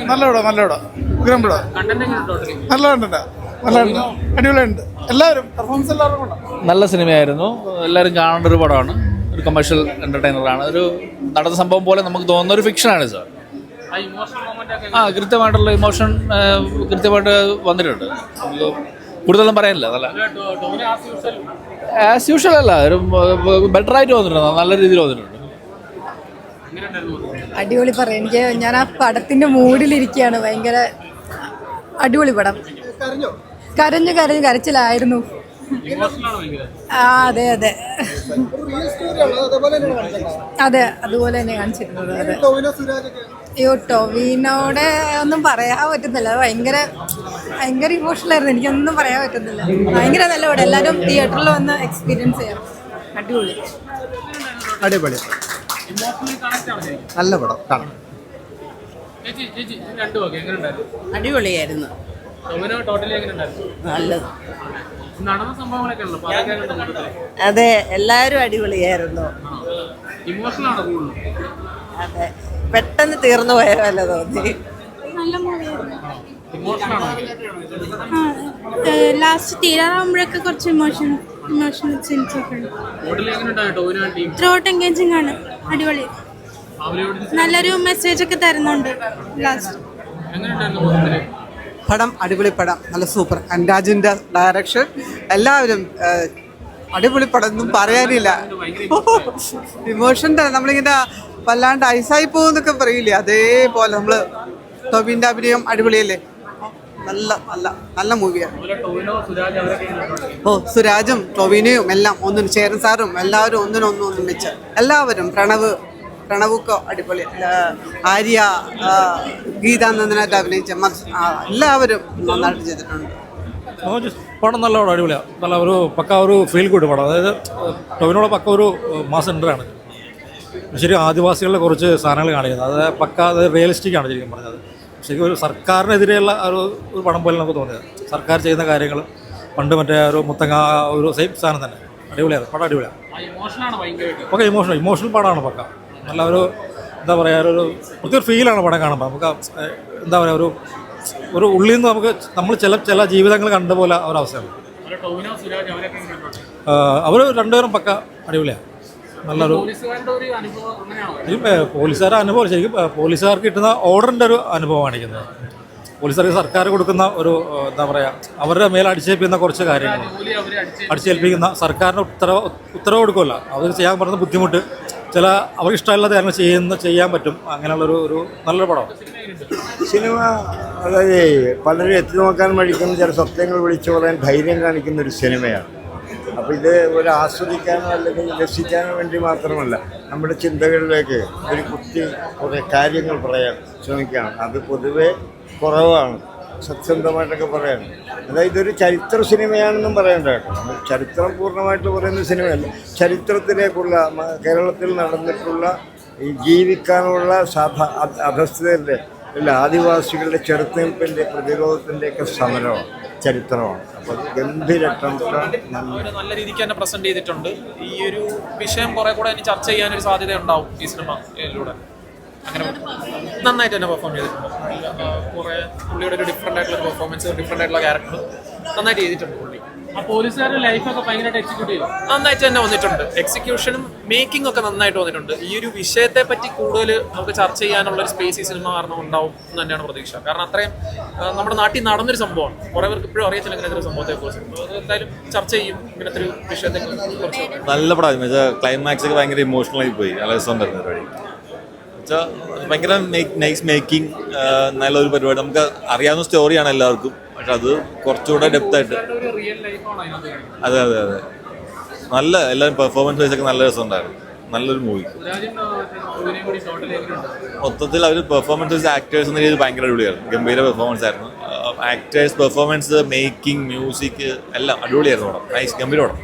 നല്ല പടം നല്ല പടം ഉഗ്രം പടം നല്ല കണ്ടിട്ടാ നല്ല അടിപൊളിയുണ്ട് എല്ലാവരും പെർഫോമൻസ് എല്ലാവർക്കും നല്ല സിനിമയായിരുന്നു. എല്ലാവരും കാണേണ്ട ഒരു പടമാണ്. ഒരു കമേഴ്ഷ്യൽ എൻ്റർടൈനറാണ്. ഒരു നടന്ന സംഭവം പോലെ നമുക്ക് തോന്നുന്ന ഒരു ഫിക്ഷനാണ് സാർ. കൃത്യമായിട്ടുള്ള ഇമോഷൻ കൃത്യമായിട്ട് വന്നിട്ടുണ്ട്. നമുക്ക് കൂടുതലൊന്നും പറയാനില്ല. നല്ല ആസ് യൂഷ്വൽ അല്ല, ഒരു ബെറ്ററായിട്ട് വന്നിട്ടുണ്ട്. നല്ല രീതിയിൽ വന്നിട്ടുണ്ട്. അടിപൊളി പടം. ഞാൻ ആ പടത്തിന്റെ മൂഡിലിരിക്കുകയാണ്. ഭയങ്കര അടിപൊളി പടം. കരച്ചിലായിരുന്നു. അതെ അതെ അതെ അതുപോലെ തന്നെ കാണിച്ചിരുന്നത്. അതെ അയ്യോ ടൊവിനോടെ ഒന്നും പറയാൻ പറ്റുന്നില്ല. ഭയങ്കര ഇമോഷണൽ ആയിരുന്നു. എനിക്കൊന്നും പറയാൻ പറ്റുന്നില്ല. ഭയങ്കര നല്ല പടം. എല്ലാവരും തിയേറ്ററിൽ വന്ന് എക്സ്പീരിയൻസ് ചെയ്യണം. അടിപൊളി അടിപൊളി നല്ല പടം കാണാം. അടിപൊളിയായിരുന്നു. നല്ലത്. അതെ എല്ലാവരും അടിപൊളിയായിരുന്നു. അതെ പെട്ടെന്ന് തീർന്നു പോയ പോലെ തോന്നി. ലാസ്റ്റ് തീരാറാകുമ്പോഴൊക്കെ കുറച്ച് ഇമോഷണൽ സീൻസ് ഒക്കെ ഉണ്ട്. ത്രോട്ട് എൻഗേജിങ് ആണ്. അടിപൊളി. നല്ലൊരു മെസ്സേജ് ഒക്കെ തരുന്നുണ്ട് ലാസ്റ്റ്. പടം അടിപൊളി പടം. നല്ല സൂപ്പർ. അൻരാജിൻ്റെ ഡയറക്ഷൻ എല്ലാവരും അടിപൊളി പടം. ഒന്നും പറയാനില്ല. ഇമോഷൻ തന്നെ നമ്മളിങ്ങനെ വല്ലാണ്ട് ഐസായി പോകുന്നൊക്കെ പറയില്ലേ, അതേപോലെ നമ്മൾ ടൊവിൻ്റെ അഭിനയം അടിപൊളിയല്ലേ. നല്ല നല്ല നല്ല മൂവിയാണ്. സുരാജും ടൊവിനയും എല്ലാം ഒന്നിനും, ചേരൻ സാറും എല്ലാവരും ഒന്നിനൊന്നും വെച്ച് എല്ലാവരും. പ്രണവൊക്കെ അടിപൊളി. ആര്യ, ഗീതാനന്ദനായിട്ട് അഭിനയിച്ച എല്ലാവരും നന്നായിട്ട് ചെയ്തിട്ടുണ്ട്. പടം നല്ല പടം. അടിപൊളിയാണ്. നല്ല ഒരു പക്ക ഒരു ഫീൽ ഗുഡ് പടം. അതായത് ടൊവിനോടെ പക്ക ഒരു മാസ് സെൻ്ററാണ്. ശരി, ആദിവാസികളുടെ കുറച്ച് സാധനങ്ങൾ കാണിക്കുന്നത് അത് പക്ക റിയലിസ്റ്റിക് ആണ് ശരിക്കും പറഞ്ഞത്. ശരിക്കും ഒരു സർക്കാരിനെതിരെയുള്ള ഒരു പടം പോലെ നമുക്ക് തോന്നിയത്. സർക്കാർ ചെയ്യുന്ന കാര്യങ്ങൾ പണ്ട് മറ്റേ ഒരു മുത്തങ്ങ ഒരു സെയിം സാധനം തന്നെ. അടിപൊളിയാണ് പടം. അടിപൊളിയാണ്. പക്ക ഇമോഷണൽ പടമാണ്. പക്ക നല്ല ഒരു എന്താ പറയുക, ഒരു പ്രത്യേക ഫീലാണ് പടം കാണുമ്പോൾ. നമുക്ക് എന്താ പറയുക, ഒരു ഉള്ളിൽ നിന്ന് നമുക്ക് നമ്മൾ ചില ജീവിതങ്ങൾ കണ്ട പോലെ ഒരവസ്ഥയാണ്. അവർ രണ്ടുപേരും പക്ക അടിപൊളിയാണ്. നല്ലൊരു പോലീസുകാരുടെ അനുഭവം. ശരിക്കും പോലീസുകാർക്ക് കിട്ടുന്ന ഓർഡറിൻ്റെ ഒരു അനുഭവം കാണിക്കുന്നത്. പോലീസുകാർക്ക് സർക്കാർ കൊടുക്കുന്ന ഒരു എന്താ പറയുക, അവരുടെ മേലെ അടിച്ചേൽപ്പിക്കുന്ന കുറച്ച് കാര്യങ്ങൾ, അടിച്ചേൽപ്പിക്കുന്ന സർക്കാരിന് ഉത്തരവ് കൊടുക്കുമല്ലോ, അവർ ചെയ്യാൻ പറ്റുന്ന ബുദ്ധിമുട്ട്, ചില അവർക്ക് ഇഷ്ടമില്ലാത്ത കാര്യങ്ങൾ ചെയ്യാൻ പറ്റും. അങ്ങനെയുള്ളൊരു നല്ലൊരു പടമാണ് സിനിമ. അതായത് പലരും എത്തി നോക്കാൻ മടിക്കുന്ന ചില സത്യങ്ങൾ വിളിച്ചു പറയാൻ ധൈര്യം കാണിക്കുന്ന ഒരു സിനിമയാണ്. അപ്പോൾ ഇത് ഒരു ആസ്വദിക്കാനോ അല്ലെങ്കിൽ രസിക്കാനോ വേണ്ടി മാത്രമല്ല, നമ്മുടെ ചിന്തകളിലേക്ക് ഒരു കുത്തി കുറേ കാര്യങ്ങൾ പറയാൻ ശ്രമിക്കുകയാണ്. അത് പൊതുവെ കുറവാണ്, സത്യസന്ധമായിട്ടൊക്കെ പറയാൻ. അതായത് ഇതൊരു ചരിത്ര സിനിമയാണെന്നും പറയേണ്ട കേട്ടോ. നമ്മൾ ചരിത്രം പൂർണ്ണമായിട്ട് പറയുന്ന സിനിമയല്ല. ചരിത്രത്തിലേക്കുള്ള കേരളത്തിൽ നടന്നിട്ടുള്ള ഈ ജീവിക്കാനുള്ള അധസ്ഥിതരുടെ ആദിവാസികളുടെ ചെറുത്തുനിൽപ്പിൻ്റെ പ്രതിരോധത്തിൻ്റെയൊക്കെ സമരമാണ്, ചരിത്രമാണ്. അപ്പോൾ ഗംഭീര നല്ല രീതിക്ക് തന്നെ പ്രസന്റ് ചെയ്തിട്ടുണ്ട്. ഈ ഒരു വിഷയം കുറെ കൂടെ ഇനി ചർച്ച ചെയ്യാനൊരു സാധ്യത ഉണ്ടാവും ഈ സിനിമയിലൂടെ. അങ്ങനെ നന്നായിട്ട് തന്നെ പെർഫോം ചെയ്തിട്ടുണ്ട്. കുറെ പുള്ളിയുടെ ഒരു ഡിഫറെൻ്റ് ആയിട്ടുള്ള പെർഫോമൻസ്, ഡിഫറെൻ്റ് ആയിട്ടുള്ള ക്യാരക്ടർ നന്നായിട്ട് ചെയ്തിട്ടുണ്ട് പുള്ളി. ആ പോലീസുകാരുടെ ലൈഫൊക്കെ ഭയങ്കരമായിട്ട് എക്സിക്യൂട്ട് ചെയ്തു. നന്നായിട്ട് തന്നെ വന്നിട്ടുണ്ട്. എക്സിക്യൂഷനും മേക്കിംഗ് ഒക്കെ നന്നായിട്ട് വന്നിട്ടുണ്ട്. ഈ ഒരു വിഷയത്തെ പറ്റി കൂടുതൽ നമുക്ക് ചർച്ച ചെയ്യാനുള്ള ഒരു സ്പേസ് ഈ സിനിമ കാരണം ഉണ്ടാവും എന്ന് തന്നെയാണ് പ്രതീക്ഷ. കാരണം അത്രയും നമ്മുടെ നാട്ടിൽ നടന്നൊരു സംഭവമാണ്. കുറേ പേർക്ക് ഇപ്പോഴും അറിയത്തില്ല ഇങ്ങനത്തെ ഒരു സംഭവത്തെക്കുറിച്ച്. അത് എന്തായാലും ചർച്ച ചെയ്യും ഇങ്ങനത്തെ ഒരു വിഷയത്തെ കുറിച്ച്. നല്ല പടം. ക്ലൈമാക്സ് ഒക്കെ ഭയങ്കര ഇമോഷണലായി പോയി. നല്ല രസം വരുന്ന പരിപാടി. ഭയങ്കര നൈസ് മേക്കിംഗ്. നല്ലൊരു പരിപാടി. നമുക്ക് അറിയാവുന്ന സ്റ്റോറിയാണ് എല്ലാവർക്കും, പക്ഷെ അത് കുറച്ചുകൂടെ ഡെപ്തായിട്ട്. അതെ അതെ അതെ നല്ല എല്ലാവരും പെർഫോമൻസ് വൈസൊക്കെ നല്ല രസമുണ്ടായിരുന്നു. നല്ലൊരു മൂവി. മൊത്തത്തിൽ അവർ പെർഫോമൻസ് വൈസ് ആക്ടേഴ്സ് എന്ന രീതിയിൽ ഭയങ്കര അടിപൊളിയായിരുന്നു. ഗംഭീര പെർഫോമൻസ് ആയിരുന്നു. ആക്ടേഴ്സ് പെർഫോമൻസ്, മേക്കിംഗ്, മ്യൂസിക് എല്ലാം അടിപൊളിയായിരുന്നു. പടം നൈസ്, ഗംഭീര പടം.